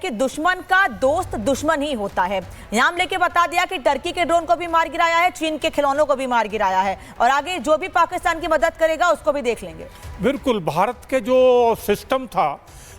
कि दुश्मन का दोस्त दुश्मन ही होता है। नाम लेके बता दिया कि टर्की के ड्रोन को भी मार गिराया है, चीन के खिलौनों को भी मार गिराया है, और आगे जो भी पाकिस्तान की मदद करेगा उसको भी देख लेंगे। बिल्कुल, भारत के जो सिस्टम था,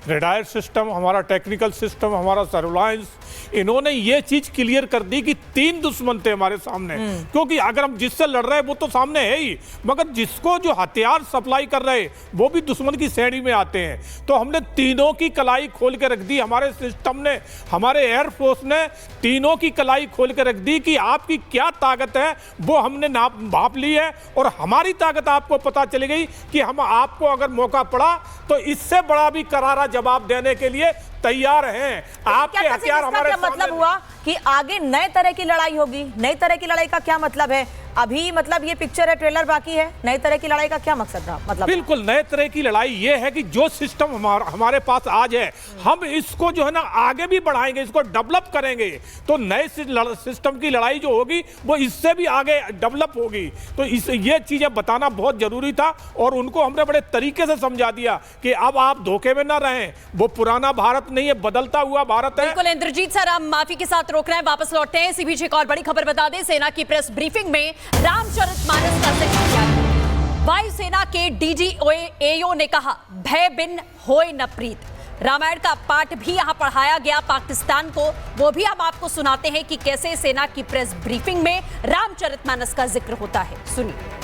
रेडार सिस्टम, हमारा टेक्निकल सिस्टम, हमारा सर्विलांस, इन्होंने ये चीज क्लियर कर दी कि 3 दुश्मन थे हमारे सामने। क्योंकि अगर हम जिससे लड़ रहे हैं वो तो सामने है ही, मगर जिसको जो हथियार सप्लाई कर रहे वो भी दुश्मन की श्रेणी में आते हैं। तो हमने तीनों की कलाई खोल के रख दी, हमारे सिस्टम ने, हमारे एयरफोर्स ने तीनों की कलाई खोल के रख दी कि आपकी क्या ताकत है वो हमने भाप ली है, और हमारी ताकत आपको पता चली गई कि हम आपको अगर मौका पड़ा तो इससे बड़ा भी करारा जवाब देने के लिए तैयार हैं। आपके हथियार हमारे सामने। मतलब हुआ कि आगे नए तरह की लड़ाई होगी। नई तरह की लड़ाई का क्या मतलब है? अभी मतलब ये पिक्चर है, ट्रेलर बाकी है। नई तरह की लड़ाई का क्या मकसद रहा? मतलब बिल्कुल नए तरह की लड़ाई ये है कि जो सिस्टम हमारे पास आज है, हम इसको जो है ना आगे भी बढ़ाएंगे, इसको डेवलप करेंगे। तो नए सिस्टम की लड़ाई जो होगी वो इससे भी आगे डेवलप होगी। तो ये चीजें बताना बहुत जरूरी था, और उनको हमने बड़े तरीके से समझा दिया कि अब आप धोखे में ना रहें, वो पुराना भारत नहीं है, बदलता हुआ भारत है। बिल्कुल इंद्रजीत सर, हम माफी के साथ रोक रहे हैं, वापस लौटते हैं। इसी बीच एक और बड़ी खबर बता दें, सेना की प्रेस ब्रीफिंग में रामचरितमानस का जिक्र किया गया। वायुसेना के डीजीएओ ने कहा, भय बिन होय न प्रीत। रामायण का पाठ भी यहां पढ़ाया गया पाकिस्तान को, वो भी हम आपको सुनाते हैं कि कैसे सेना की प्रेस ब्रीफिंग में रामचरितमानस का जिक्र होता है। सुनिए।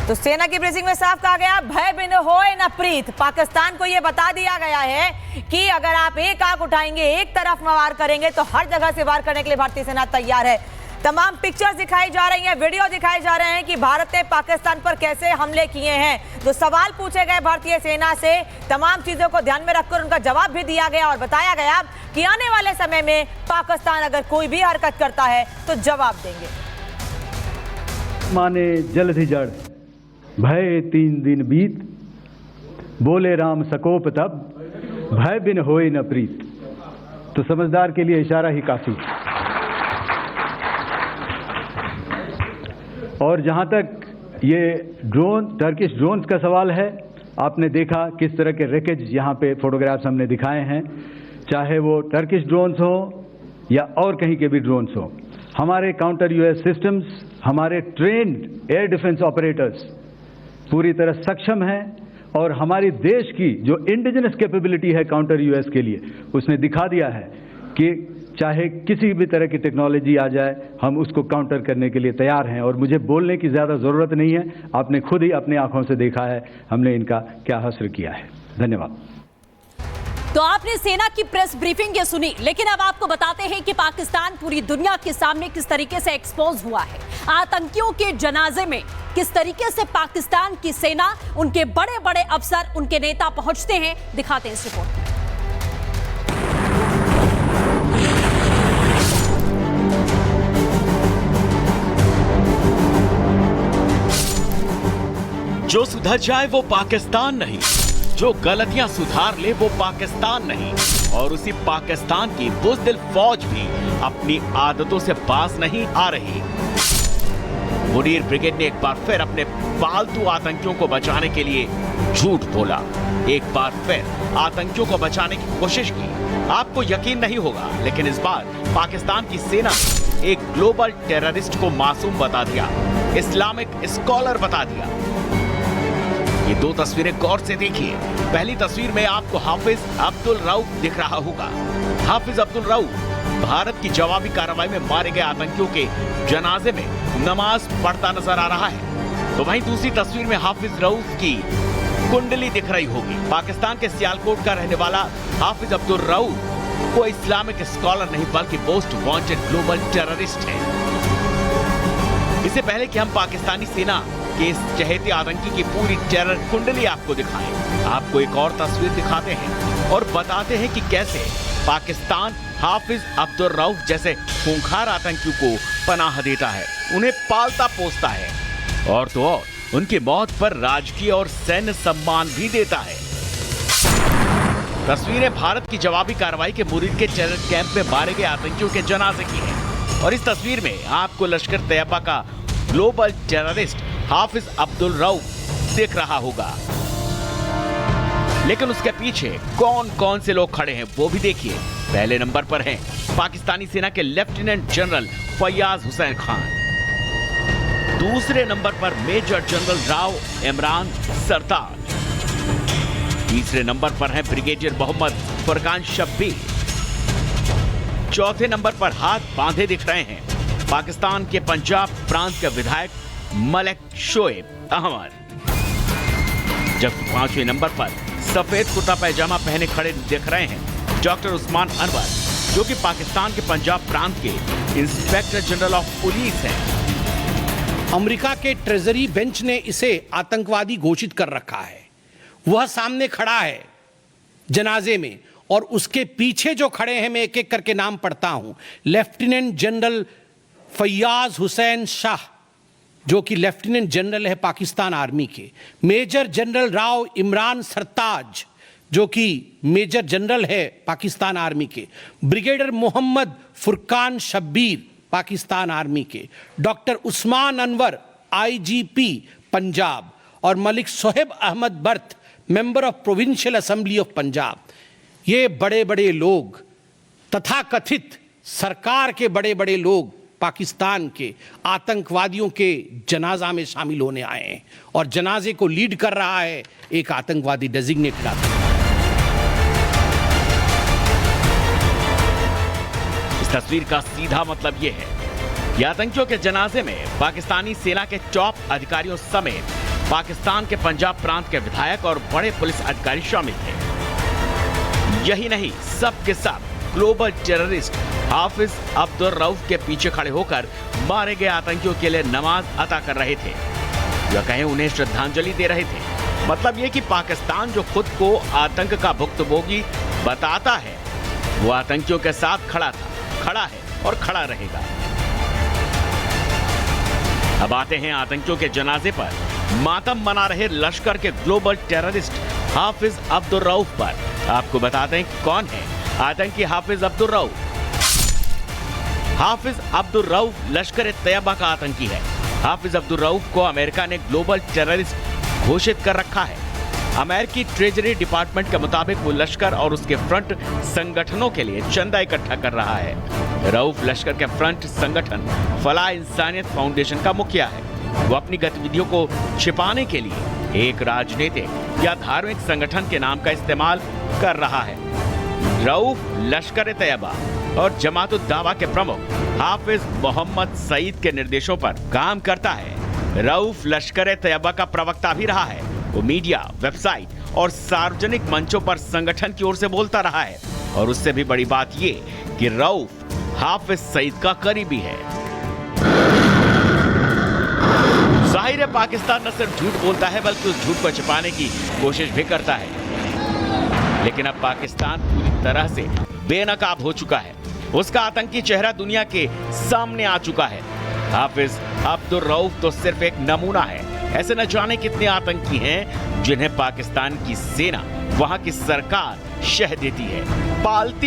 तो सेना की ब्रीफिंग में साफ कहा गया, भय बिन होए न प्रीत। पाकिस्तान को यह बता दिया गया है कि अगर आप एक आंख उठाएंगे, एक तरफ वार करेंगे, तो हर जगह से वार करने के लिए भारतीय सेना तैयार है। तमाम पिक्चर्स दिखाई जा रही हैं, वीडियो दिखाए जा रहे हैं कि भारत ने पाकिस्तान पर कैसे हमले किए हैं। जो सवाल पूछे गए भारतीय सेना से, तमाम चीजों को ध्यान में रखकर उनका जवाब भी दिया गया, और बताया गया कि आने वाले समय में पाकिस्तान अगर कोई भी हरकत करता है तो जवाब देंगे। माने जल्द ही जड़, भय 3 दिन बीत, बोले राम सकोप तब, भय बिन होए न प्रीत। तो समझदार के लिए इशारा ही काफी। और जहां तक ये ड्रोन, टर्किश ड्रोन्स का सवाल है, आपने देखा किस तरह के रैकेज यहाँ पे फोटोग्राफ्स हमने दिखाए हैं, चाहे वो टर्किश ड्रोन्स हो या और कहीं के भी ड्रोन्स हो। हमारे काउंटर यूएस सिस्टम्स, हमारे ट्रेन्ड एयर डिफेंस ऑपरेटर्स पूरी तरह सक्षम है, और हमारी देश की जो इंडिजिनस कैपेबिलिटी है काउंटर यूएस के लिए, उसने दिखा दिया है कि चाहे किसी भी तरह की टेक्नोलॉजी आ जाए, हम उसको काउंटर करने के लिए तैयार हैं। और मुझे बोलने की ज़्यादा ज़रूरत नहीं है, आपने खुद ही अपनी आंखों से देखा है हमने इनका क्या हश्र किया है। धन्यवाद। तो आपने सेना की प्रेस ब्रीफिंग ये सुनी, लेकिन अब आपको बताते हैं कि पाकिस्तान पूरी दुनिया के सामने किस तरीके से एक्सपोज हुआ है। आतंकियों के जनाजे में किस तरीके से पाकिस्तान की सेना, उनके बड़े बड़े अफसर, उनके नेता पहुंचते हैं, दिखाते हैं इस रिपोर्ट में। जो सुधर जाए वो पाकिस्तान नहीं, जो गलतियां सुधार ले वो पाकिस्तान नहीं, और उसी पाकिस्तान की बुज़दिल फौज भी अपनी आदतों से बाज नहीं आ रही। मुनीर ब्रिगेड ने एक बार फिर अपने पालतू आतंकियों को बचाने के लिए झूठ बोला, एक बार फिर आतंकियों को बचाने की कोशिश की। आपको यकीन नहीं होगा, लेकिन इस बार पाकिस्तान की सेना एक ग्लोबल टेररिस्ट को मासूम बता दिया, इस्लामिक स्कॉलर बता दिया। ये 2 तस्वीरें गौर से देखिए। पहली तस्वीर में आपको हाफिज अब्दुल रऊफ दिख रहा होगा। हाफिज अब्दुल रऊफ भारत की जवाबी कार्रवाई में मारे गए आतंकियों के जनाजे में नमाज पढ़ता नजर आ रहा है। तो वहीं दूसरी तस्वीर में हाफिज रऊफ की कुंडली दिख रही होगी। पाकिस्तान के सियालकोट का रहने वाला हाफिज अब्दुल रऊफ कोई इस्लामिक स्कॉलर नहीं, बल्कि मोस्ट वांटेड ग्लोबल टेररिस्ट है। इससे पहले कि हम पाकिस्तानी सेना के इस चहेते आतंकी की पूरी टेरर कुंडली आपको दिखाएं, आपको एक और तस्वीर दिखाते हैं और बताते हैं कि कैसे पाकिस्तान हाफिज अब्दुल रऊफ जैसे खूंखार आतंकियों को पनाह देता है, उन्हें पालता पोसता है, और तो और उनकी मौत पर राजकीय और सैन्य सम्मान भी देता है। तस्वीरें भारत की जवाबी कार्रवाई के मुरीद के टेरर कैंप में मारे गए आतंकियों के जनाजे की हैं, और इस तस्वीर में आपको लश्कर तैयबा का ग्लोबल टेररिस्ट हाफिज अब्दुल रऊफ दिख रहा होगा। लेकिन उसके पीछे कौन कौन से लोग खड़े हैं वो भी देखिए। पहले नंबर पर हैं पाकिस्तानी सेना के लेफ्टिनेंट जनरल फैयाज हुसैन खान। दूसरे नंबर पर मेजर जनरल राव इमरान सरताज। तीसरे नंबर पर हैं ब्रिगेडियर मोहम्मद फुरकान शब्बीर। चौथे नंबर पर हाथ बांधे दिख रहे हैं पाकिस्तान के पंजाब प्रांत के विधायक मलिक शोएब अहमद। जबकि पांचवें नंबर पर सफेद कुर्ता पैजामा पहने खड़े दिख रहे हैं डॉक्टर उस्मान अनवर, जो कि पाकिस्तान के पंजाब प्रांत के इंस्पेक्टर जनरल ऑफ पुलिस हैं। अमेरिका के ट्रेजरी बेंच ने इसे आतंकवादी घोषित कर रखा है। वह सामने खड़ा है जनाजे में, और उसके पीछे जो खड़े हैं, मैं एक एक करके नाम पढ़ता हूं। लेफ्टिनेंट जनरल फैयाज हुसैन शाह, जो कि लेफ्टिनेंट जनरल है पाकिस्तान आर्मी के। मेजर जनरल राव इमरान सरताज, जो कि मेजर जनरल है पाकिस्तान आर्मी के। ब्रिगेडियर मोहम्मद फुरकान शब्बीर, पाकिस्तान आर्मी के। Doctor Usman Anwar, IGP Punjab. और मलिक शोएब अहमद बर्थ, member of provincial assembly of Punjab. ये बड़े बड़े लोग, तथाकथित सरकार के बड़े बड़े लोग, पाकिस्तान के आतंकवादियों के जनाजा में शामिल होने आए हैं। और जनाजे को लीड कर रहा है एक आतंकवादी डेजिग्नेटेड आतंकवादी। इस तस्वीर का सीधा मतलब यह है कि आतंकियों के जनाजे में पाकिस्तानी सेना के टॉप अधिकारियों समेत पाकिस्तान के पंजाब प्रांत के विधायक और बड़े पुलिस अधिकारी शामिल थे। यही नहीं, सब के सब ग्लोबल टेररिस्ट हाफिज अब्दुल रऊफ के पीछे खड़े होकर मारे गए आतंकियों के लिए नमाज अता कर रहे थे, या कहें उन्हें श्रद्धांजलि दे रहे थे। मतलब ये कि पाकिस्तान जो खुद को आतंक का भुक्तभोगी बताता है, वो आतंकियों के साथ खड़ा था, खड़ा है और खड़ा रहेगा। अब आते हैं आतंकियों के जनाजे पर मातम मना रहे लश्कर के ग्लोबल टेररिस्ट हाफिज अब्दुल रऊफ पर। आपको बताते हैं कौन है आतंकी हाफिज अब्दुल रऊफ। हाफिज अब्दुल रऊफ लश्कर-ए-तैयबा का आतंकी है। हाफिज अब्दुल रऊफ को अमेरिका ने ग्लोबल टेररिस्ट घोषित कर रखा है। अमेरिकी ट्रेजरी डिपार्टमेंट के मुताबिक वो लश्कर और उसके फ्रंट संगठनों के लिए चंदा इकट्ठा कर रहा है। रऊफ लश्कर के फ्रंट संगठन फलाह इंसानियत फाउंडेशन का मुखिया है। वो अपनी गतिविधियों को छिपाने के लिए एक राजनीतिक या धार्मिक संगठन के नाम का इस्तेमाल कर रहा है। रऊफ लश्कर-ए-तैयबा और जमात-उद-दावा के प्रमुख हाफिज मोहम्मद सईद के निर्देशों पर काम करता है। रऊफ लश्कर-ए-तैयबा का प्रवक्ता भी रहा है। वो मीडिया, वेबसाइट और सार्वजनिक मंचों पर संगठन की ओर से बोलता रहा है। और उससे भी बड़ी बात ये कि रऊफ हाफिज सईद का करीबी है। जाहिर है पाकिस्तान न सिर्फ झूठ बोलता है बल्कि उस झूठ को छिपाने की कोशिश भी करता है। लेकिन अब पाकिस्तान पूरी तरह से बेनकाब हो चुका है। उसका आतंकी चेहरा दुनिया के सामने आ चुका है। हाफिज अब्दुल रऊफ तो सिर्फ एक नमूना है। ऐसे न जाने कितने आतंकी हैं जिन्हें पाकिस्तान की सेना, वहां की सरकार शह देती है, पालती